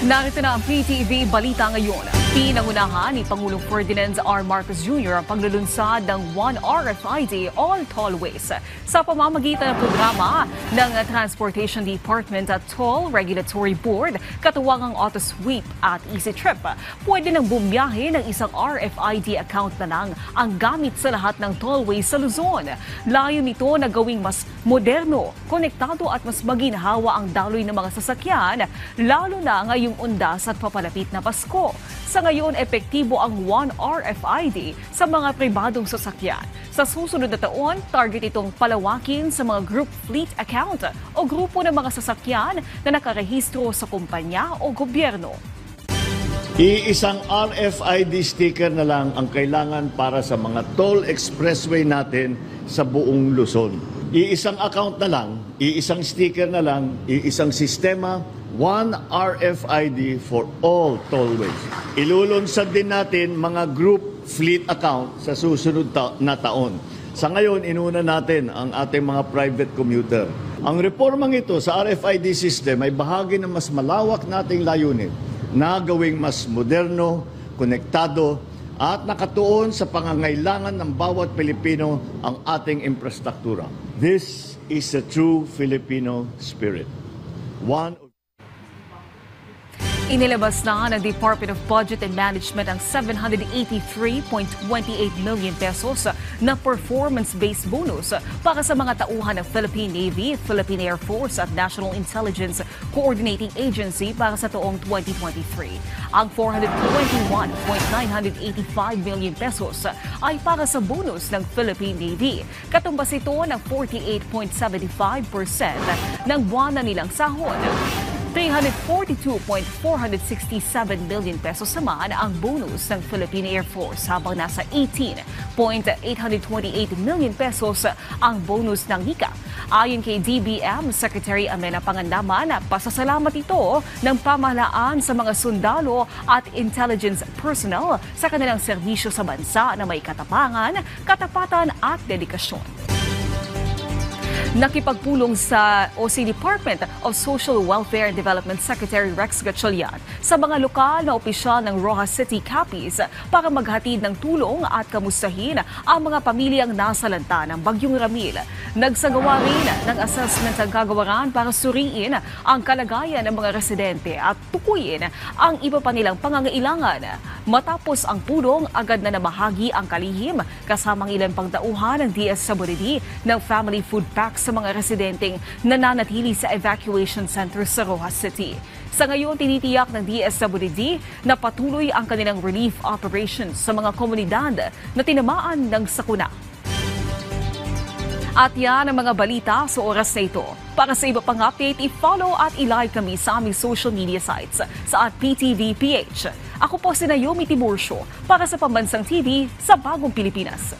Narito na ang PTV Balita ngayon. Pinangunahan ni Pangulong Ferdinand R. Marcos Jr. ang paglulunsad ng One RFID All Tollways sa pamamagitan ng programa ng Transportation Department at Toll Regulatory Board, katuwang ang AutoSweep at EasyTrip. Pwede nang bumiyahe ng isang RFID account na lang ang gamit sa lahat ng tollways sa Luzon. Layo nito na gawing mas moderno, konektado at mas maginhawa ang daloy ng mga sasakyan, lalo na ngayong undas at papalapit na Pasko. Sa ngayon, epektibo ang One RFID sa mga pribadong sasakyan. Sa susunod na taon, target itong palawakin sa mga group fleet account o grupo ng mga sasakyan na nakarehistro sa kumpanya o gobyerno. Iisang RFID sticker na lang ang kailangan para sa mga toll expressway natin sa buong Luzon. Iisang account na lang, iisang sticker na lang, iisang sistema, One RFID for all tollways. Ilulunsad din natin mga group fleet account sa susunod na taon. Sa ngayon, inuna natin ang ating mga private commuter. Ang reformang ito sa RFID system ay bahagi ng mas malawak nating layunin na gawing mas moderno, konektado at nakatuon sa pangangailangan ng bawat Pilipino ang ating infrastruktura. This is a true Filipino spirit. Inilabas na ng Department of Budget and Management ang 783.28 million pesos na performance-based bonus para sa mga tauhan ng Philippine Navy, Philippine Air Force at National Intelligence Coordinating Agency para sa taong 2023. Ang 421.985 million pesos ay para sa bonus ng Philippine Navy. Katumbas ito ng 48.75% ng buwan na nilang sahod. 342.467 million pesos naman ang bonus ng Philippine Air Force, habang nasa 18.828 million pesos ang bonus ng NICA. Ayon kay DBM Secretary Amena Pangandaman, pasasalamat ito ng pamahalaan sa mga sundalo at intelligence personnel sa kanilang serbisyo sa bansa na may katapangan, katapatan at dedikasyon. Nakipagpulong sa Department of Social Welfare and Development Secretary Rex Gatchalian sa mga lokal na opisyal ng Roxas City Capiz para maghatid ng tulong at kamustahin ang mga pamilyang nasalanta ng Bagyong Ramil. Nagsagawa rin ng assessment ang kagawaran para suriin ang kalagayan ng mga residente at tukuyin ang iba pa nilang pangangailangan. Matapos ang pulong, agad na namahagi ang kalihim kasamang ilan pang tauhan ng DSWD ng family food packs sa mga residenteng nananatili sa evacuation center sa Roxas City. Sa ngayon, tinitiyak ng DSWD na patuloy ang kanilang relief operations sa mga komunidad na tinamaan ng sakuna. At yan ang mga balita sa oras na ito. Para sa iba pang update, i-follow at i-like kami sa aming social media sites sa @PTVPH. Ako po si Naomi Tiburcio para sa Pambansang TV sa Bagong Pilipinas.